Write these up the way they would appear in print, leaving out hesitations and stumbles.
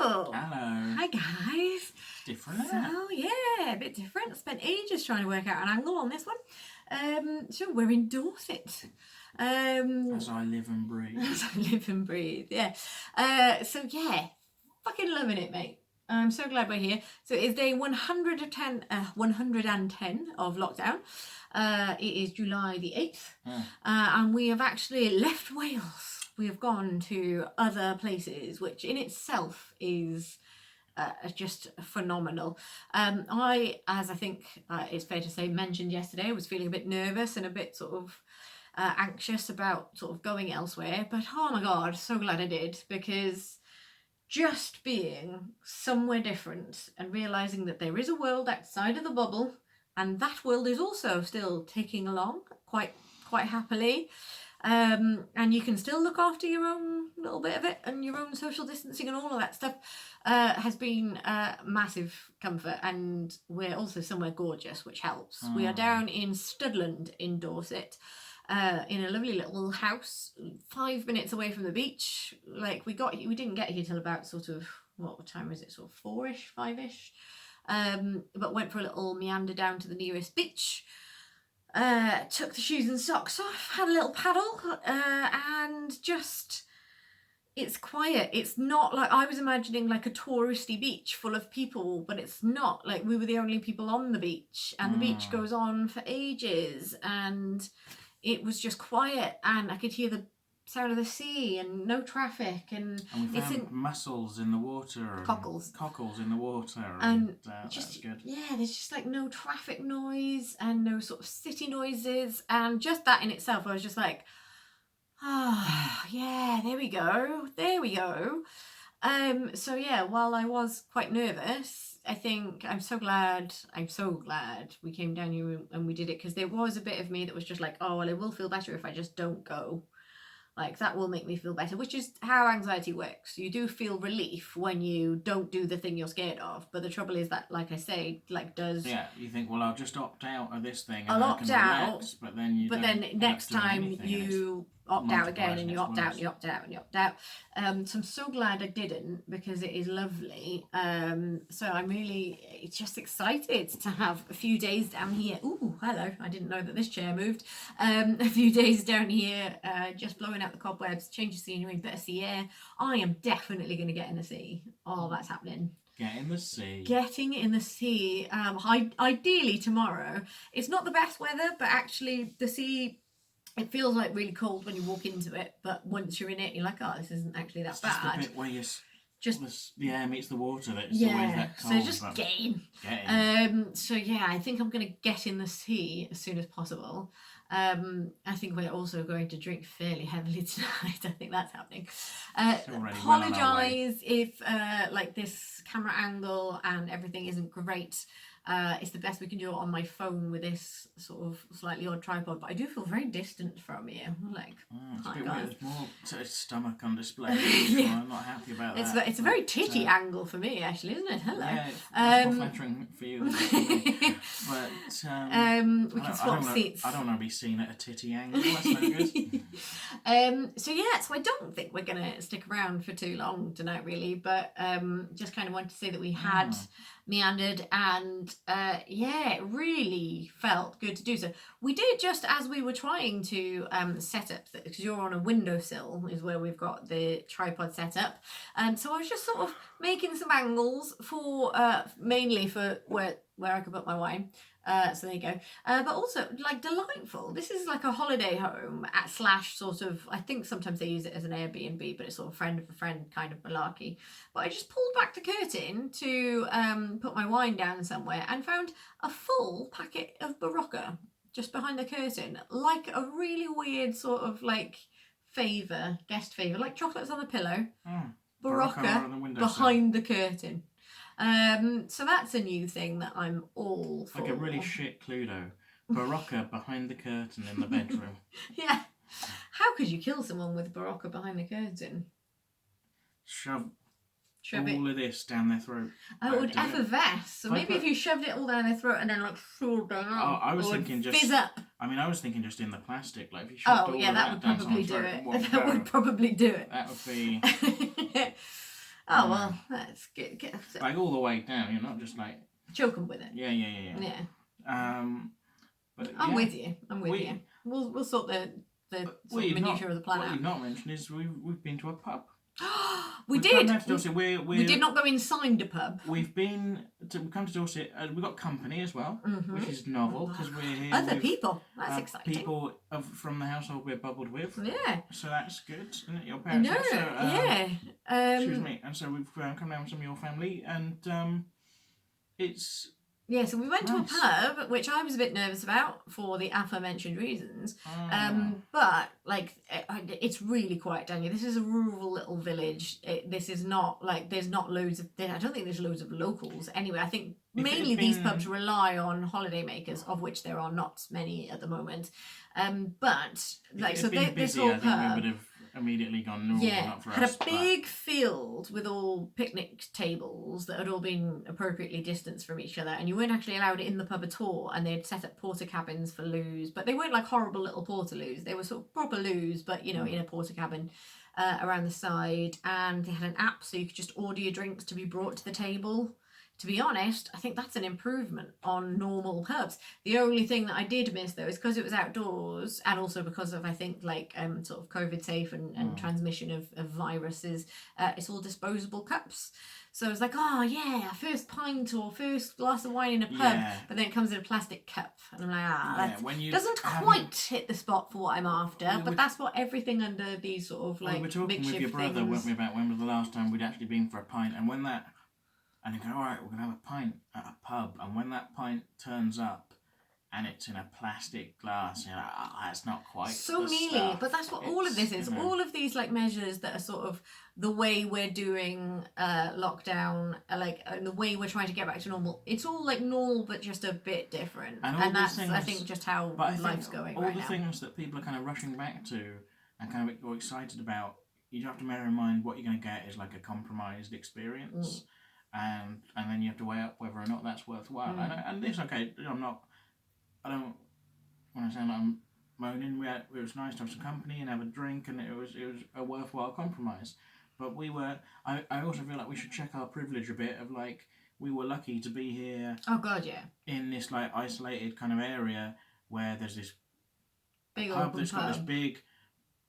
Hello. Hello. Hi guys. Different. So yeah, a bit different. Spent ages trying to work out an angle on this one. So we're in Dorset. As I live and breathe. As I live and breathe. Yeah. So yeah, fucking loving it, mate. I'm so glad we're here. So it's day 110 of lockdown. It is July the 8th. And we have actually left Wales. We have gone to other places, which in itself is just phenomenal. I, as I think it's fair to say, mentioned yesterday, was feeling a bit nervous and a bit sort of anxious about sort of going elsewhere. But oh my God, so glad I did, because just being somewhere different and realising that there is a world outside of the bubble, and that world is also still ticking along quite happily. And you can still look after your own little bit of it and your own social distancing and all of that stuff has been massive comfort. And we're also somewhere gorgeous, which helps. We are down in Studland in Dorset, in a lovely little house 5 minutes away from the beach. Like we didn't get here till about sort of, what time is it, sort of 4ish, 5ish, but went for a little meander down to the nearest beach. Took the shoes and socks off, had a little paddle, and just, it's quiet. It's not like, I was imagining like a touristy beach full of people, but it's not. Like, we were the only people on the beach, and the beach goes on for ages, and it was just quiet, and I could hear the sound of the sea and no traffic, and we found mussels in the water, cockles in the water, and just that's good. Yeah, there's just like no traffic noise and no sort of city noises, and just that in itself, I was just like, yeah, there we go. So yeah, while I was quite nervous, I think I'm so glad we came down here and we did it, because there was a bit of me that was just like, oh well, it will feel better if I just don't go. Like, that will make me feel better, which is how anxiety works. You do feel relief when you don't do the thing you're scared of. But the trouble is that, like I say, Yeah, you think, well, I'll just opt out of this thing and I'll opt out, but then next time you opt out again, and you opt out, and you opt out, and you opt out. So I'm so glad I didn't, because it is lovely. So I'm really just excited to have a few days down here. Ooh, hello. I didn't know that this chair moved. A few days down here, just blowing out the cobwebs, change of scenery, bit of sea air. I am definitely going to get in the sea. Oh, that's happening. Getting in the sea. Ideally tomorrow. It's not the best weather, but actually the sea, it feels like really cold when you walk into it, but once you're in it, you're like, oh, this isn't actually that bad. Just the bit where the air meets the water, that's always that cold. So just getting. So yeah, I think I'm going to get in the sea as soon as possible. I think we're also going to drink fairly heavily tonight. I think that's happening. Apologise if like this camera angle and everything isn't great. It's the best we can do it on my phone with this sort of slightly odd tripod, but I do feel very distant from you. Like, it's a bit weird. There's more stomach on display. Yeah. I'm not happy about that. It's a very titty angle for me, actually, isn't it? Hello. Yeah, it's more flattering for you. But we can swap seats. I don't want to be seen at a titty angle. That's no good. So I don't think we're going to stick around for too long tonight, really. But just kind of wanted to say that we had meandered, and it really felt good to do so. We did, just as we were trying to set up, because you're on a windowsill is where we've got the tripod set up, so I was just sort of making some angles for mainly for where I could put my wine. So there you go. But also, like, delightful. This is like a holiday home / sort of, I think sometimes they use it as an Airbnb, but it's sort of friend of a friend kind of malarkey. But I just pulled back the curtain to put my wine down somewhere and found a full packet of Barocca just behind the curtain, like a really weird sort of like guest favour, like chocolates on a pillow. Barocca behind the curtain. So that's a new thing that I'm all for. Like a really shit Cluedo. Barocca behind the curtain in the bedroom. Yeah. How could you kill someone with Barocca behind the curtain? Shove all of this down their throat. Oh, it would effervesce. So maybe if you shoved it all down their throat and then like threw it down. Oh, I was thinking just fizz up. I mean, I was thinking just in the plastic. Like if you shoved all of that would probably do it. That would probably do it. That would be. Oh, well, that's good. Like all the way down. You're not just like choking with it. Yeah. But I'm with you. We'll sort the sort of minutiae of the plan What out. you've not mentioned is we've been to a pub. we did. Come to Dorset. We did not go inside a pub. We've come to Dorset. We've got company as well, which is novel because we're here. Other people. That's exciting. People from the household we're bubbled with. Yeah. So that's good. Isn't it? Your parents. Excuse me. And so we've come down with some of your family, and it's. Yeah, so we went nice. to a pub, which I was a bit nervous about for the aforementioned reasons. But like, it's really quiet down here. This is a rural little village. This is not like there's not loads of. I don't think there's loads of locals. Anyway, I think mainly these pubs rely on holiday makers, of which there are not many at the moment. But like, so this whole pub. I think we would have immediately gone normal. Not for had us, a big field with all picnic tables that had all been appropriately distanced from each other, and you weren't actually allowed in the pub at all. And they'd set up porter cabins for loos, but they weren't like horrible little porter loos. They were sort of proper loos, but in a porter cabin around the side. And they had an app so you could just order your drinks to be brought to the table. To be honest, I think that's an improvement on normal pubs. The only thing that I did miss, though, is because it was outdoors, and also because of, I think, like sort of COVID safe and transmission of viruses, it's all disposable cups. So I was like, oh yeah, first pint or first glass of wine in a pub, but then it comes in a plastic cup, and I'm like, that doesn't quite hit the spot for what I'm after. But that's what everything under these sort of like. We were talking with your brother, weren't we, about when was the last time we'd actually been for a pint, and when that. And you go, all right, we're going to have a pint at a pub. And when that pint turns up and it's in a plastic glass, you're like, that's not quite so nearly. Stuff. But that's what all of this is. All of these like measures that are sort of the way we're doing lockdown, the way we're trying to get back to normal. It's all like normal, but just a bit different. And that's, I think, just how life's going right now. All the things that people are kind of rushing back to and kind of excited about, you have to bear in mind what you're going to get is like a compromised experience. And then you have to weigh up whether or not that's worthwhile. And it's okay. I don't want to sound like I'm moaning. It was nice to have some company and have a drink, and it was a worthwhile compromise. But I also feel like we should check our privilege a bit of like we were lucky to be here. Oh God, yeah. In this like isolated kind of area where there's this big pub that's got this big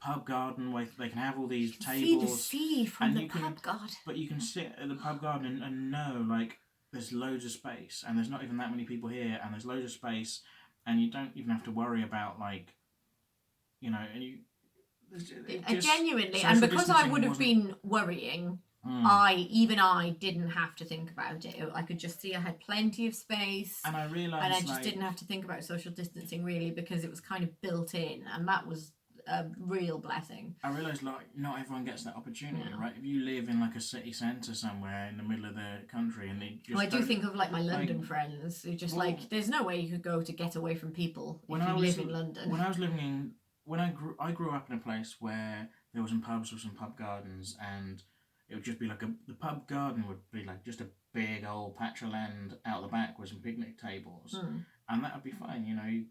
pub garden where they can have all these tables. See the sea from the pub garden. But you can sit at the pub garden and know, like, there's loads of space, and there's not even that many people here, and there's loads of space, and you don't even have to worry about, like, and you. Genuinely, and because I would have been worrying, I didn't have to think about it. I could just see I had plenty of space, and I realised, and I just didn't have to think about social distancing really because it was kind of built in, and that was a real blessing. I realised like not everyone gets that opportunity, right? If you live in like a city centre somewhere in the middle of the country and they just I do think of like my London friends who just there's no way you could go to get away from people if you live in London. When I grew up in a place where there was some pubs with some pub gardens, and it would just be like the pub garden would be like just a big old patch of land out the back with some picnic tables, and that would be fine.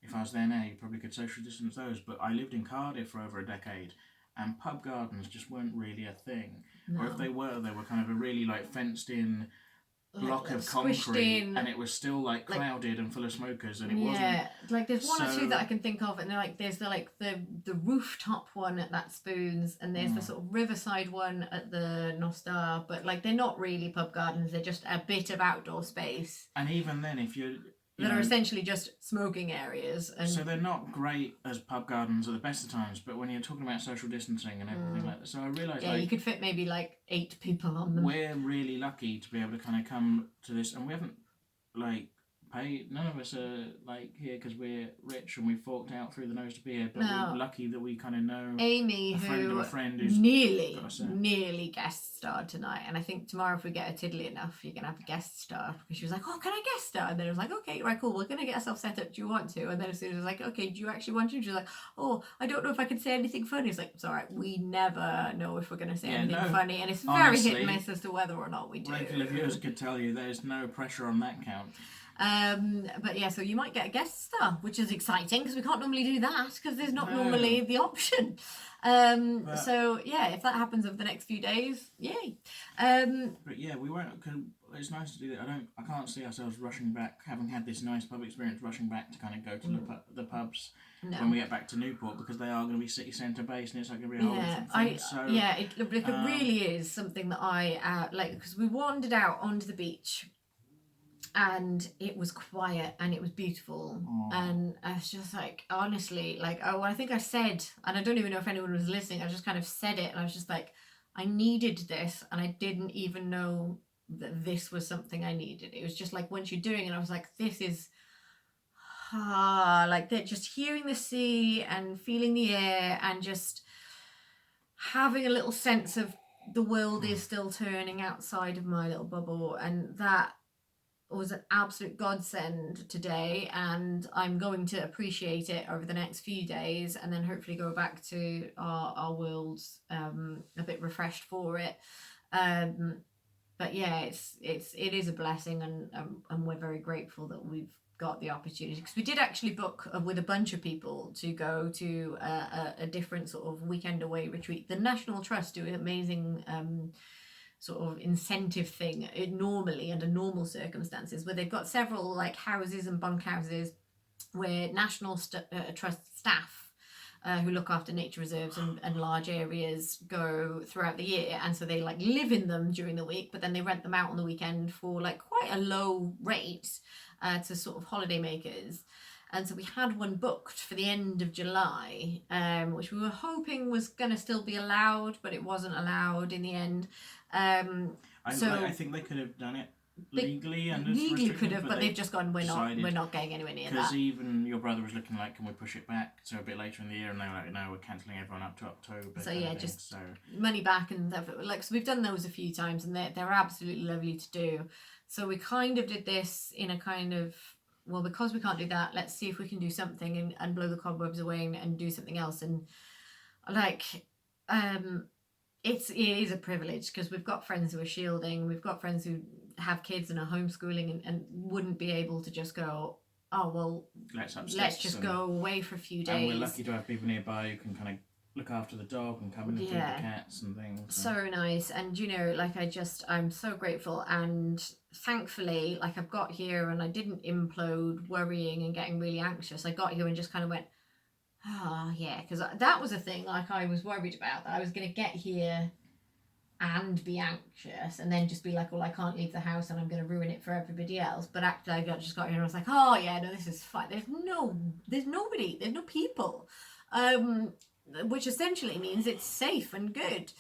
If I was there now, you probably could social distance those. But I lived in Cardiff for over a decade, and pub gardens just weren't really a thing. No. Or if they were kind of a really like fenced in block of concrete, and it was still like clouded and full of smokers, and it wasn't. Yeah, like there's one or two that I can think of, and there's the rooftop one at that Spoons, and there's the sort of riverside one at the Nostar, but like they're not really pub gardens; they're just a bit of outdoor space. And even then, if you that are essentially just smoking areas. And so they're not great as pub gardens at the best of times, but when you're talking about social distancing and everything like that, so I realised you could fit maybe like 8 people on them. We're really lucky to be able to kind of come to this, and we haven't like paid. None of us are like here because we're rich and we forked out through the nose to be here, but we're lucky that we kind of know Amy, a friend who's nearly guest starred tonight, and I think tomorrow if we get a tiddly enough, you're gonna have a guest star, because she was like, oh, can I guest star? And then I was like, okay, right, cool, we're gonna get ourselves set up, do you want to? And then as soon as I was like, okay, do you actually want to? She was like, oh, I don't know if I can say anything funny. It's like, it's alright, we never know if we're gonna say anything funny, and it's very hit and miss as to whether or not we do. Regular viewers could tell you there's no pressure on that count. But yeah, so you might get a guest star, which is exciting because we can't normally do that because there's not No. normally the option. But- So yeah, if that happens over the next few days, yay. But yeah, we won't. Cause it's nice to do that. I can't see ourselves rushing back, having had this nice pub experience, rushing back to kind of go to the pubs No. when we get back to Newport, because they are going to be city centre based, and it's like going to be a whole Yeah, different thing. So it really is something that I like, because we wandered out onto the beach and it was quiet and it was beautiful. And I was just like, honestly, like, oh, I think I said, and I don't even know if anyone was listening, I just kind of said it, and I was just like, I needed this, and I didn't even know that this was something I needed. It was just like, once you're doing it, I was like, this is like that, just hearing the sea and feeling the air and just having a little sense of the world is still turning outside of my little bubble, and that was an absolute godsend today, and I'm going to appreciate it over the next few days, and then hopefully go back to our worlds a bit refreshed for it. But yeah, it is a blessing, and we're very grateful that we've got the opportunity, because we did actually book with a bunch of people to go to a different sort of weekend away retreat. The National Trust do an amazing sort of incentive thing normally under normal circumstances, where they've got several like houses and bunkhouses where National Trust staff who look after nature reserves and large areas go throughout the year, and so they like live in them during the week, but then they rent them out on the weekend for like quite a low rate to sort of holiday makers. And so we had one booked for the end of July, which we were hoping was going to still be allowed, but it wasn't allowed in the end. I think they could have done it legally, and legally could have, but they've just gone, we're decided, not getting anywhere near that. Because even your brother was looking like, can we push it back to a bit later in the year, and they were like, no, we're cancelling everyone up to October. So yeah, just money back, and like, so we've done those a few times, and they're absolutely lovely to do. So we kind of did this in a kind of, well, because we can't do that, let's see if we can do something and blow the cobwebs away and do something else. And like, it is a privilege, because we've got friends who are shielding, we've got friends who have kids and are homeschooling and wouldn't be able to just go, oh well, let's just go away for a few days. And we're lucky to have people nearby who can kind of look after the dog and come in and feed the cats and things. So nice. And like, I'm so grateful, and thankfully, like, I've got here and I didn't implode worrying and getting really anxious. I got here and just kind of went, oh yeah, because that was a thing, like, I was worried about, that I was going to get here and be anxious and then just be like, well, I can't leave the house and I'm going to ruin it for everybody else. But actually I just got here and I was like, oh yeah, no, this is fine. There's nobody, there's no people, which essentially means it's safe and good.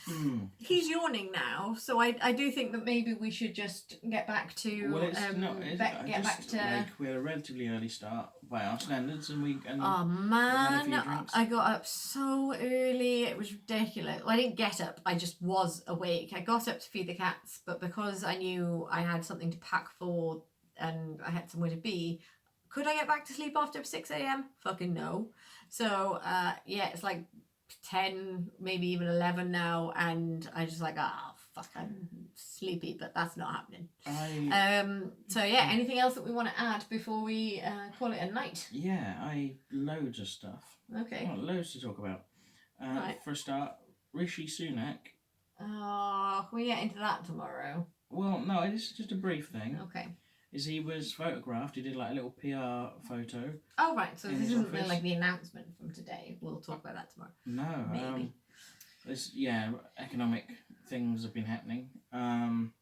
He's yawning now, so I do think that maybe we should just get back to like, we had a relatively early start by our standards, and oh man, I got up so early, it was ridiculous. Well, I didn't get up, I just was awake. I got up to feed the cats, but because I knew I had something to pack for and I had somewhere to be, could I get back to sleep after 6 a.m? Fucking no. So yeah, it's like 10, maybe even 11 now, and I just like, fuck, I'm sleepy, but that's not happening. So yeah, anything else that we want to add before we call it a night? Yeah, loads of stuff. Okay. Loads to talk about. Right. For a start, Rishi Sunak. Oh, can we get into that tomorrow? Well, no, this is just a brief thing. Okay. He was photographed. He did like a little PR photo. Oh right, so this isn't like the announcement from today. We'll talk about that tomorrow. No, maybe. Economic things have been happening, and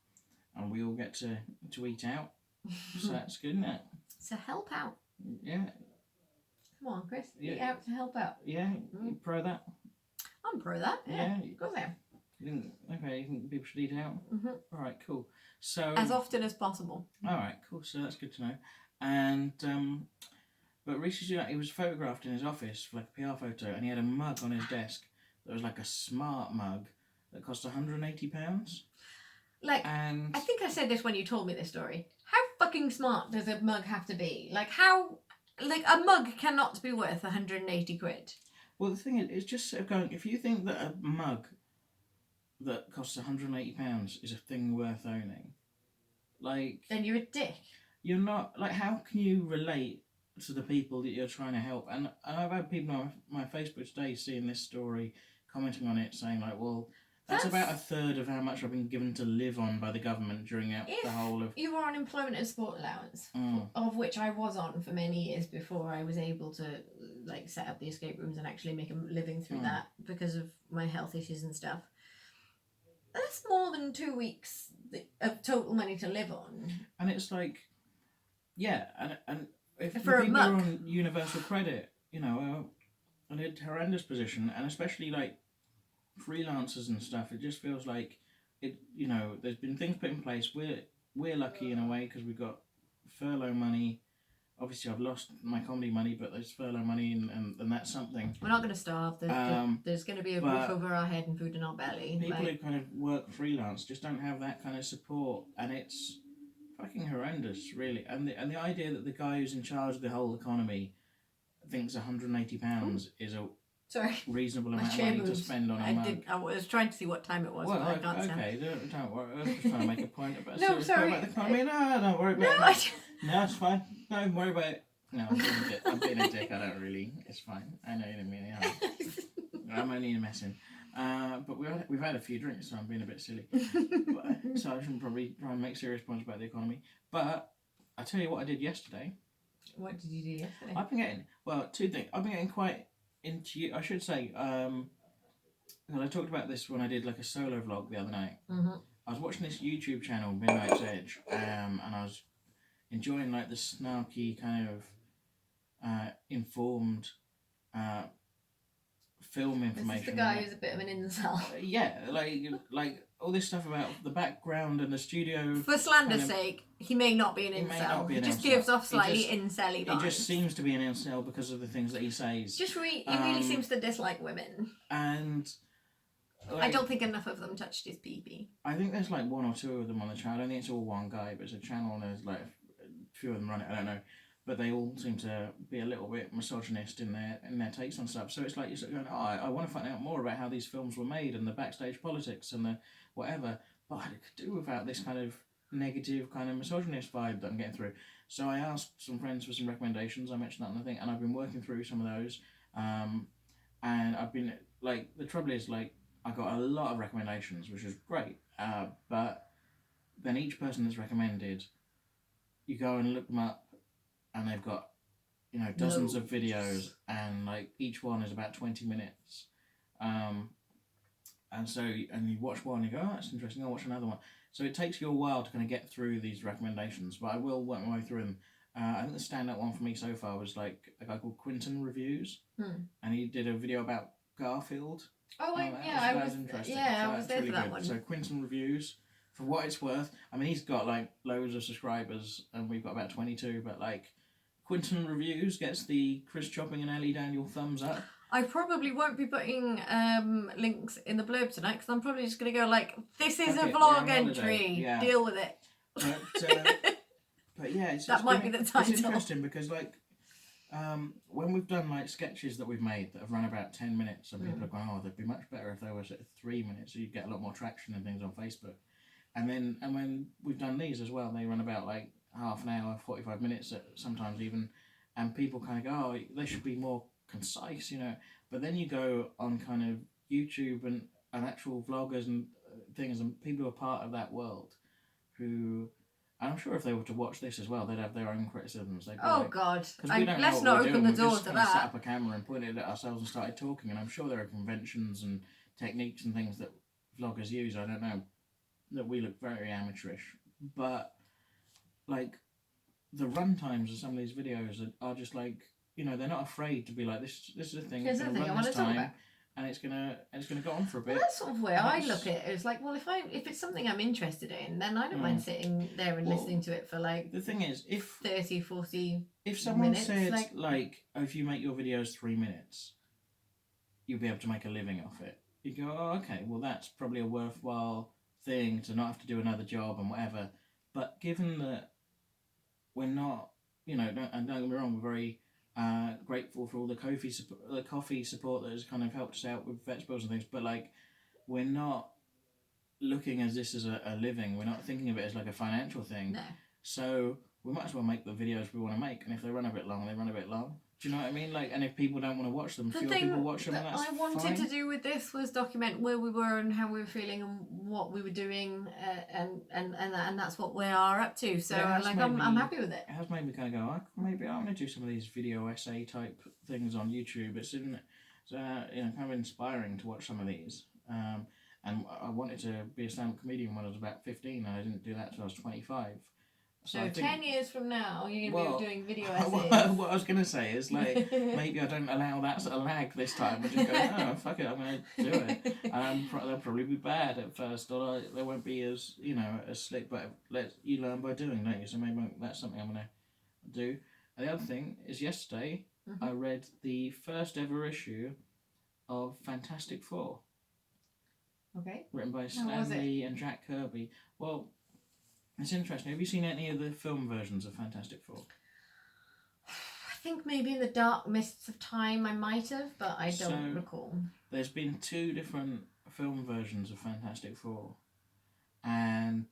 we all get to eat out, so that's good, isn't it? So help out. Yeah. Come on, Chris. Eat out to help out. Yeah, you pro that? I'm pro that. Yeah. Go there. You think people should eat out? Mm-hmm. All right, cool. So as often as possible. All right, cool. So that's good to know. And but Rishi Sunak, he was photographed in his office for like a PR photo, and he had a mug on his desk that was like a smart mug that cost £180. Like, and I think I said this when you told me this story. How fucking smart does a mug have to be? Like, how? Like, a mug cannot be worth 180 quid. Well, the thing is, it's just sort of going. If you think that a mug that costs £180 is a thing worth owning, like, then you're a dick. you're not like, how can you relate to the people that you're trying to help? And I've had people on my Facebook today seeing this story, commenting on it, saying like, well, that's about a third of how much I've been given to live on by the government during the whole of. You were on employment and support allowance, of which I was on for many years before I was able to like set up the escape rooms and actually make a living through that because of my health issues and stuff. That's more than 2 weeks of total money to live on. And it's like, yeah, and if for people are on universal credit, you know, in a horrendous position, and especially like freelancers and stuff, it just feels like it. You know, there's been things put in place. We're lucky in a way because we've got furlough money. Obviously, I've lost my comedy money, but there's furlough money, and that's something. We're not going to starve. There's going to be a roof over our head and food in our belly. People who kind of work freelance just don't have that kind of support, and it's fucking horrendous, really. And the idea that the guy who's in charge of the whole economy thinks £180 is a reasonable amount of money to spend on a month. I was trying to see what time it was, but I can't okay, don't worry. I was just trying to make a point about no, sorry. about the economy. No, don't worry about it. No, it's fine. Don't worry about it. No, I'm being a dick. I don't really. It's fine. I know you didn't mean it. I'm only messing. But we've had a few drinks, so I'm being a bit silly. So I shouldn't probably try and make serious points about the economy. But I tell you what I did yesterday. What did you do yesterday? I've been getting two things. I've been getting quite into. I should say. Well, I talked about this when I did like a solo vlog the other night. Mm-hmm. I was watching this YouTube channel, Midnight's Edge, and I was enjoying like the snarky kind of informed film information. This is the guy who's a bit of an incel. Yeah, like all this stuff about the background and the studio. For slander's sake, he may not be an incel. He just gives off slightly incel-y vibes. He just seems to be an incel because of the things that he says. He really seems to dislike women. And like, I don't think enough of them touched his pee-pee. I think there's like one or two of them on the channel. I don't think it's all one guy, but it's a channel and there's like a few of them run it. I don't know. But they all seem to be a little bit misogynist in their takes on stuff. So it's like you're sort of going, I want to find out more about how these films were made and the backstage politics and the whatever. But I could do without this kind of negative, kind of misogynist vibe that I'm getting through. So I asked some friends for some recommendations. I mentioned that on the thing, and I've been working through some of those. And I've been like, the trouble is like I got a lot of recommendations, which is great. But then each person that's recommended, you go and look them up. And they've got, you know, dozens of videos, and like each one is about 20 minutes. And you watch one, and you go, oh, that's interesting. I'll watch another one. So it takes you a while to kind of get through these recommendations, but I will work my way through them. I think the standout one for me so far was like a guy called Quinton Reviews, and he did a video about Garfield. Oh, that was interesting. Yeah, I was there for that one. So Quinton Reviews. For what it's worth, I mean, he's got like loads of subscribers, and we've got about 22. But like, Quinton Reviews gets the Chris Chopping and Ellie Daniel thumbs up. I probably won't be putting links in the blurb tonight because I'm probably just going to go like, this is a vlog entry. Yeah. Deal with it. But yeah, that might be the title. It's interesting because like, when we've done like sketches that we've made that have run about 10 minutes, and people have gone, oh, they'd be much better if they were sort of 3 minutes, so you'd get a lot more traction and things on Facebook. And when we've done these as well, they run about like half an hour, 45 minutes sometimes even, and people kind of go, oh, they should be more concise, you know. But then you go on kind of YouTube and actual vloggers and things, and people who are part of that world who, and I'm sure if they were to watch this as well, they'd have their own criticisms. They'd be God. Because we don't let's know what not we're open doing. the door we just to kind of that. set up a camera and pointed it at ourselves and started talking, and I'm sure there are conventions and techniques and things that vloggers use, I don't know, that we look very amateurish, but like the run times of some of these videos are just like, you know, they're not afraid to be like, this is a thing. Here's the thing I want to talk about, and it's gonna go on for a bit. Well, that's sort of where I look at it. It's like, well, if it's something I'm interested in, then I don't mind sitting there and listening to it for like. The thing is, if 30, 40 if someone minutes, said like, oh, if you make your videos 3 minutes, you'll be able to make a living off it. You go, oh, okay, well that's probably a worthwhile thing to not have to do another job and whatever. But given that we're not, you know, don't get me wrong, we're very grateful for all the coffee support that has kind of helped us out with vegetables and things, but like we're not looking as this as a living. We're not thinking of it as like a financial thing. No. So we might as well make the videos we want to make, and if they run a bit long, they run a bit long. Do you know what I mean? Like, and if people don't want to watch them, fewer people watch them, and that's I wanted fine. to do with this was document where we were and how we were feeling and what we were doing, and that's what we are up to. So I'm happy with it. It has made me kind of go, maybe I want to do some of these video essay type things on YouTube. It's kind of inspiring to watch some of these. And I wanted to be a stand-up comedian when I was about 15, and I didn't do that until I was 25. So 10 years from now, you're going to be doing video essays. What I was going to say is, like, maybe I don't allow that sort of lag this time. I just go, oh, fuck it, I'm going to do it. And they'll probably be bad at first, or they won't be as, as slick, but you learn by doing, don't you? So maybe that's something I'm going to do. And the other thing is yesterday, I read the first ever issue of Fantastic Four. Okay. Written by Stan Lee and Jack Kirby. Well, it's interesting. Have you seen any of the film versions of Fantastic Four? I think maybe in the dark mists of time I might have, but I don't recall. There's been 2 different film versions of Fantastic Four, and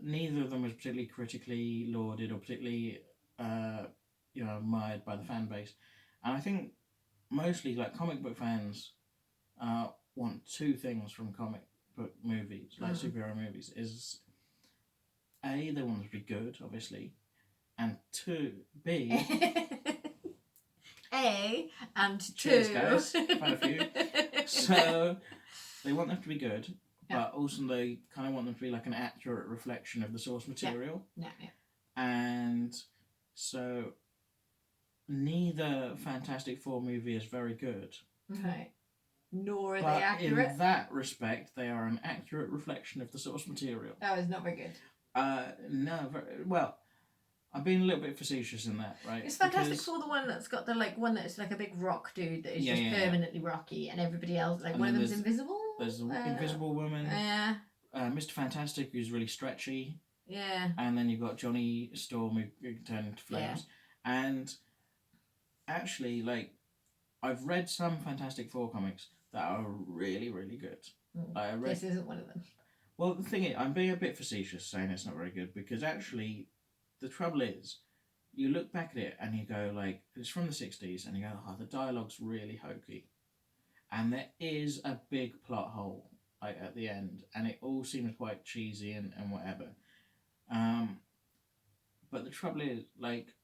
neither of them was particularly critically lauded or particularly admired by the fan base. And I think mostly like comic book fans want 2 things from comic book movies, like superhero movies, is A, they want them to be good, obviously, and B A and 2. Cheers, guys. Quite a few. So they want them to be good, but also they kind of want them to be like an accurate reflection of the source material. Yeah. And so neither Fantastic Four movie is very good. Right. Nor are they accurate. In that respect, they are an accurate reflection of the source material. That was not very good. No, well, I'm being a little bit facetious in that, right? Is Fantastic Four the one that's got the one that's like a big rock dude that is just permanently rocky, and everybody else one of them's invisible? There's the Invisible Woman. Yeah. Mr. Fantastic, who's really stretchy. Yeah. And then you've got Johnny Storm, who can turn into flames. Yeah. And actually, like, I've read some Fantastic Four comics that are really, really good. This isn't one of them. Well, the thing is, I'm being a bit facetious saying it's not very good, because actually, the trouble is, you look back at it and you go, like, it's from the 60s, and you go, oh, the dialogue's really hokey. And there is a big plot hole, like, at the end, and it all seems quite cheesy and whatever. But the trouble is, like,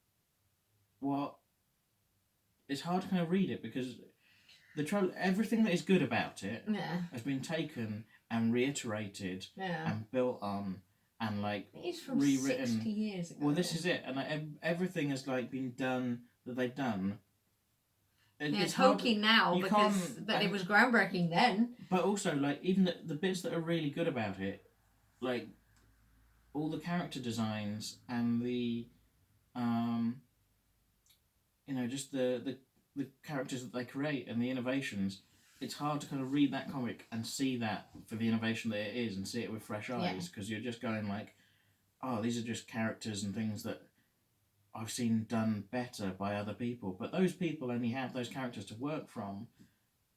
it's hard to kind of read it, because everything that is good about it has been taken and reiterated and built on and like it's from rewritten 60 years ago. Well, this is it, and like, everything has like been done that they've done. It's hokey now but it was groundbreaking then. But also, like, even the bits that are really good about it, like all the character designs and the just the characters that they create and the innovations, it's hard to kind of read that comic and see that for the innovation that it is and see it with fresh eyes, because you're just going like, oh, these are just characters and things that I've seen done better by other people, but those people only have those characters to work from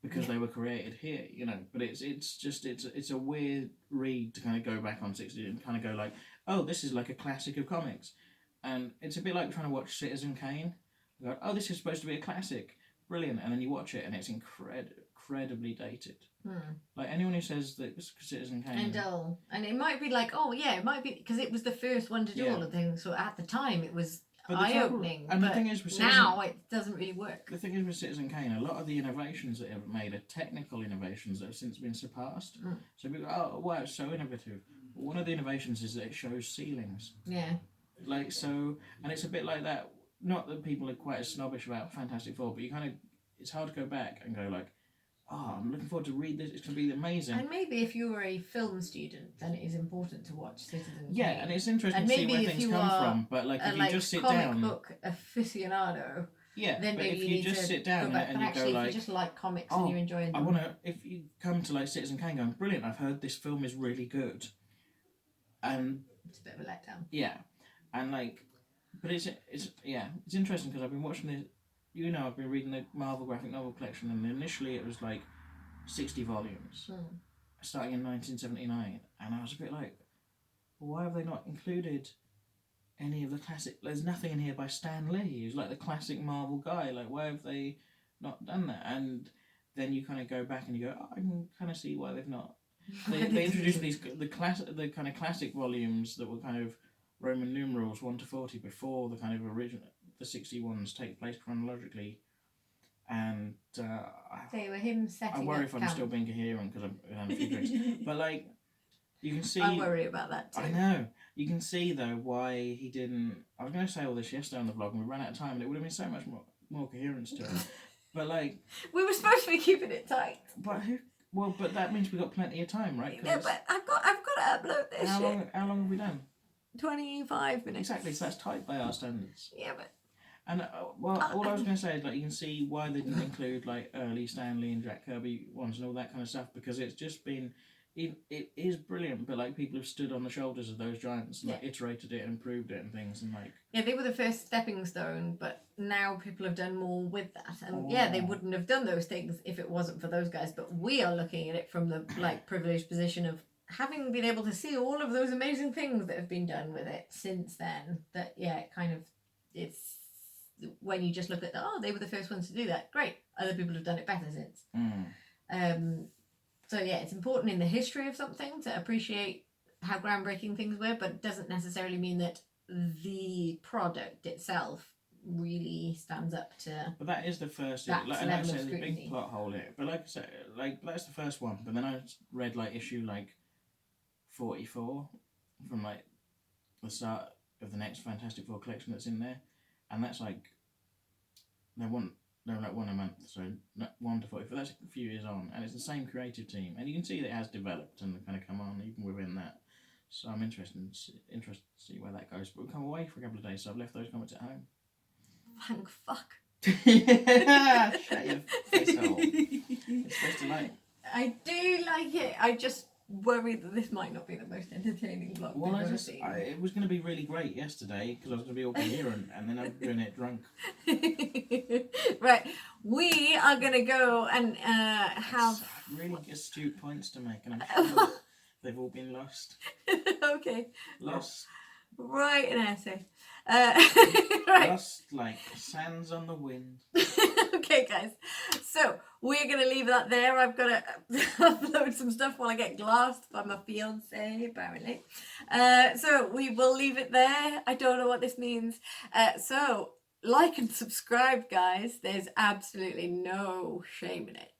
because they were created here, but it's a weird read to kind of go back on 60 and kind of go like, oh, this is like a classic of comics, and it's a bit like trying to watch Citizen Kane. You go, oh, this is supposed to be a classic, brilliant, and then you watch it and it's incredibly dated. Like anyone who says that Citizen Kane and dull, and it might be like, oh yeah, it might be because it was the first one to do all the things. So at the time, it was eye-opening. And the thing is, with now it doesn't really work. The thing is with Citizen Kane, a lot of the innovations that have made are technical innovations that have since been surpassed. So people go, oh wow, it's so innovative. But one of the innovations is that it shows ceilings. Yeah. Like so, and it's a bit like that. Not that people are quite as snobbish about Fantastic Four, but it's hard to go back and go like, oh, I'm looking forward to read this. It's going to be amazing. And maybe if you were a film student, then it is important to watch Citizen Kane. Yeah, and it's interesting to see where things come from. But like, if you just sit down, comic book aficionado. Yeah, then but maybe if you just sit down and you go like, if you just like comics and you enjoy them, if you come to like Citizen Kane, going brilliant. I've heard this film is really good, and it's a bit of a letdown. Yeah, and like. But it's interesting because I've been watching this. I've been reading the Marvel graphic novel collection, and initially it was like 60 volumes, starting in 1979, and I was a bit like, well, why have they not included any of the classic? There's nothing in here by Stan Lee, who's like the classic Marvel guy. Like, why have they not done that? And then you kind of go back and you go, oh, I can kind of see why they've not. They introduced the kind of classic volumes that were kind of Roman numerals 1 to 40 before the kind of original, the 61s take place chronologically. And So you were him setting I worry up if I'm camp. still being coherent because I'm having a few drinks. But like, you can see. I worry about that too. I know. You can see though why he didn't. I was going to say all this yesterday on the vlog, and we ran out of time, and it would have been so much more coherence to it. But like, we were supposed to be keeping it tight. But who? Well, but that means we've got plenty of time, right? Yeah, but I've got to upload this. How long have we done? 25 minutes. Exactly. So that's tight by our standards. Yeah, but. And all I was going to say is like you can see why they didn't include like early Stan Lee and Jack Kirby ones and all that kind of stuff, because it's just been. It is brilliant, but like people have stood on the shoulders of those giants and like iterated it and improved it and things, and like they were the first stepping stone, but now people have done more with that, and they wouldn't have done those things if it wasn't for those guys. But we are looking at it from the like privileged position of having been able to see all of those amazing things that have been done with it since then. That it kind of it's when you just look at they were the first ones to do that. Great, other people have done it better since. So it's important in the history of something to appreciate how groundbreaking things were, but it doesn't necessarily mean that the product itself really stands up to. But that is the first. Like I said, there's a big plot hole here. But like I said, like that's the first one. But then I read like issue like 44 from like the start of the next Fantastic Four collection that's in there, and that's like they're like one a month, so 1 to 44. That's a few years on, and it's the same creative team, and you can see that it has developed and kind of come on even within that. So I'm interested to see where that goes. But we'll come away for a couple of days, so I've left those comics at home. Thank fuck. Shut your face hole. It's supposed to like. I do like it. I just worry that this might not be the most entertaining vlog. Well, it was going to be really great yesterday because I was going to be all coherent, and then I'm doing it drunk. Right, we are going to go and have really astute points to make, and I'm sure they've all been lost. Okay. Lost. Write an essay. Right. Lost like sands on the wind. Okay, guys. So we're gonna leave that there. I've got to upload some stuff while I get glassed by my fiance, apparently. So we will leave it there. I don't know what this means. So like and subscribe, guys. There's absolutely no shame in it.